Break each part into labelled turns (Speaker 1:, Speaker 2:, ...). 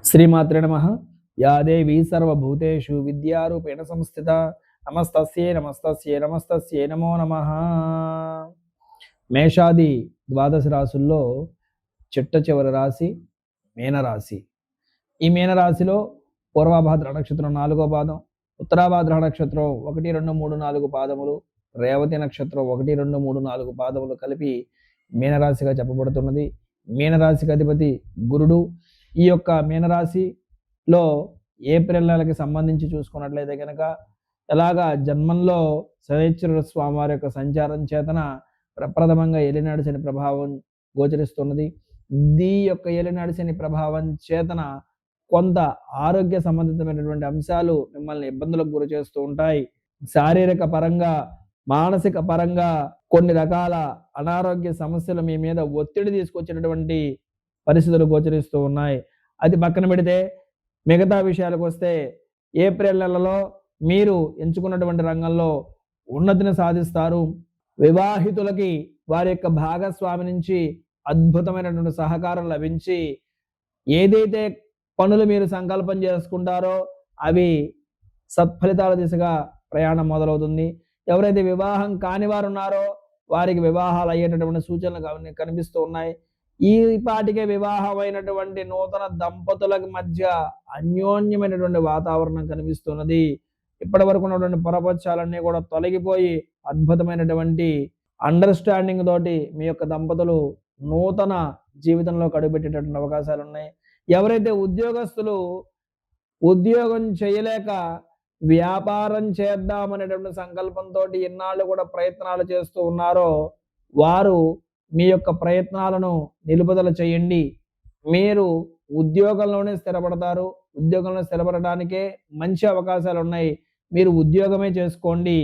Speaker 1: శ్రీమాత్రే నమః. యా దేవీ సర్వభూతేషు విద్యారూపేణ సంస్థిత. నమస్తస్యై నమస్తస్యై నమస్తస్యై నమో నమః. మేషాది ద్వాదశ రాశుల్లో చిట్ట చివరి రాశి మీనరాశి. ఈ మీనరాశిలో పూర్వభాద్ర నక్షత్రం 4వ పాదం, ఉత్తరాభాద్ర నక్షత్రం 1, 2, 3, 4 పాదములు, రేవతి నక్షత్రం 1, 2, 3, 4 పాదములు కలిపి మీనరాశిగా చెప్పబడుతున్నది. మీనరాశికి అధిపతి గురుడు. ఈ యొక్క మీనరాశిలో ఏప్రిల్ నెలకి సంబంధించి చూసుకున్నట్లయితే కనుక ఎలాగా జన్మంలో శనైశ్వరుడు స్వామివారి యొక్క సంచారం చేతన ప్రప్రథమంగా ఏలినాడు శని ప్రభావం గోచరిస్తున్నది. ఈ యొక్క ఏలినాడు శని ప్రభావం చేతన కొంత ఆరోగ్య సంబంధితమైనటువంటి అంశాలు మిమ్మల్ని ఇబ్బందులకు గురి చేస్తూ ఉంటాయి. శారీరక పరంగా, మానసిక పరంగా కొన్ని రకాల అనారోగ్య సమస్యలు మీ మీద ఒత్తిడి తీసుకొచ్చినటువంటి పరిస్థితులు గోచరిస్తూ ఉన్నాయి. అది పక్కన పెడితే మిగతా విషయాలకు వస్తే ఏప్రిల్ నెలలో మీరు ఎంచుకున్నటువంటి రంగంలో ఉన్నతిని సాధిస్తారు. వివాహితులకి వారి యొక్క భాగస్వామి నుంచి అద్భుతమైనటువంటి సహకారం లభించి ఏదైతే పనులు మీరు సంకల్పం చేసుకుంటారో అవి సత్ఫలితాల దిశగా ప్రయాణం మొదలవుతుంది. ఎవరైతే వివాహం కాని వారు ఉన్నారో వారికి వివాహాలు అయ్యేటటువంటి సూచనలు కనిపిస్తూ ఉన్నాయి. ఈ పాటికే వివాహమైనటువంటి నూతన దంపతులకు మధ్య అన్యోన్యమైనటువంటి వాతావరణం కనిపిస్తున్నది. ఇప్పటి వరకు ఉన్నటువంటి పొరపక్షాలన్నీ కూడా తొలగిపోయి అద్భుతమైనటువంటి అండర్స్టాండింగ్ తోటి మీ యొక్క దంపతులు నూతన జీవితంలో అడుగుపెట్టేటటువంటి అవకాశాలు ఉన్నాయి. ఎవరైతే ఉద్యోగస్తులు ఉద్యోగం చేయలేక వ్యాపారం చేద్దామనేటువంటి సంకల్పంతో ఇన్నాళ్ళు కూడా ప్రయత్నాలు చేస్తూ ఉన్నారో వారు మీ యొక్క ప్రయత్నాలను నిలుపుదల చేయండి. మీరు ఉద్యోగంలోనే స్థిరపడతారు. ఉద్యోగంలో స్థిరపడడానికే మంచి అవకాశాలు ఉన్నాయి. మీరు ఉద్యోగమే చేసుకోండి.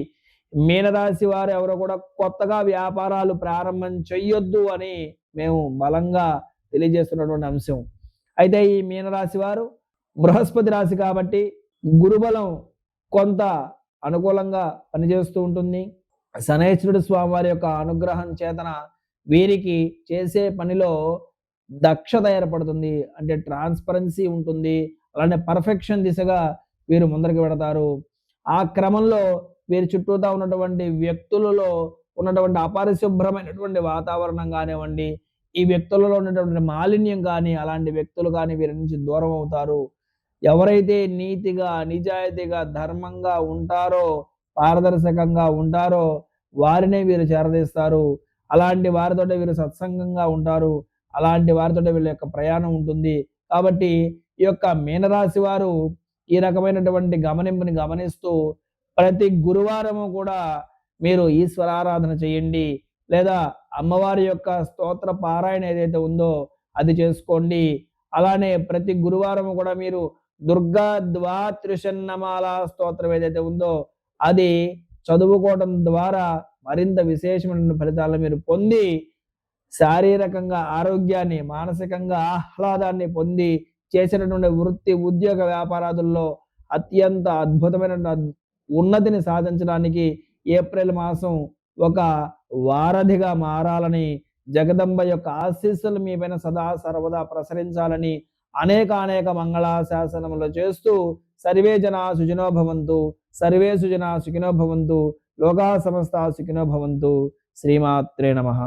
Speaker 1: మీనరాశి వారు ఎవరో కూడా కొత్తగా వ్యాపారాలు ప్రారంభం చెయ్యొద్దు అని మేము బలంగా తెలియజేస్తున్నటువంటి అంశం. అయితే ఈ మీనరాశి వారు బృహస్పతి రాశి కాబట్టి గురుబలం కొంత అనుకూలంగా పనిచేస్తూ ఉంటుంది. శనైశ్వరుడు స్వామి వారి యొక్క అనుగ్రహం చేతన వీరికి చేసే పనిలో దక్షత ఏర్పడుతుంది. అంటే ట్రాన్స్పరెన్సీ ఉంటుంది. అలానే పర్ఫెక్షన్ దిశగా వీరు ముందరికి పెడతారు. ఆ క్రమంలో వీరి చుట్టూతా ఉన్నటువంటి వ్యక్తులలో ఉన్నటువంటి అపరిశుభ్రమైనటువంటి వాతావరణం కానివ్వండి, ఈ వ్యక్తులలో ఉన్నటువంటి మాలిన్యం కానీ, అలాంటి వ్యక్తులు కానీ వీరి నుంచి దూరం అవుతారు. ఎవరైతే నీతిగా, నిజాయితీగా, ధర్మంగా ఉంటారో, పారదర్శకంగా ఉంటారో వారినే వీరు చేరదీస్తారు. అలాంటి వారితో వీరు సత్సంగంగా ఉంటారు. అలాంటి వారితో వీళ్ళ యొక్క ప్రయాణం ఉంటుంది. కాబట్టి ఈ యొక్క మీనరాశి వారు ఈ రకమైనటువంటి గమనింపుని గమనిస్తూ ప్రతి గురువారము కూడా మీరు ఈశ్వరారాధన చేయండి. లేదా అమ్మవారి యొక్క స్తోత్ర పారాయణ ఏదైతే ఉందో అది చేసుకోండి. అలానే ప్రతి గురువారము కూడా మీరు దుర్గా ద్వాత్రిశన్నమాల స్తోత్రం ఏదైతే ఉందో అది చదువుకోవడం ద్వారా మరింత విశేషమైన ఫలితాలను మీరు పొంది శారీరకంగా ఆరోగ్యాన్ని, మానసికంగా ఆహ్లాదాన్ని పొంది చేసినటువంటి వృత్తి, ఉద్యోగ, వ్యాపారాదుల్లో అత్యంత అద్భుతమైన ఉన్నతిని సాధించడానికి ఏప్రిల్ మాసం ఒక వారధిగా మారాలని, జగదంబ యొక్క ఆశీస్సులు మీ పైన సదా సర్వదా ప్రసరించాలని అనేక మంగళాశాసనములు చేస్తూ సర్వే జనా సుఖినో భవంతు, సర్వే సుజనా సుఖినో భవంతు, లోకా సమస్తా సుఖినో భవంతు. శ్రీమాత్రే నమః.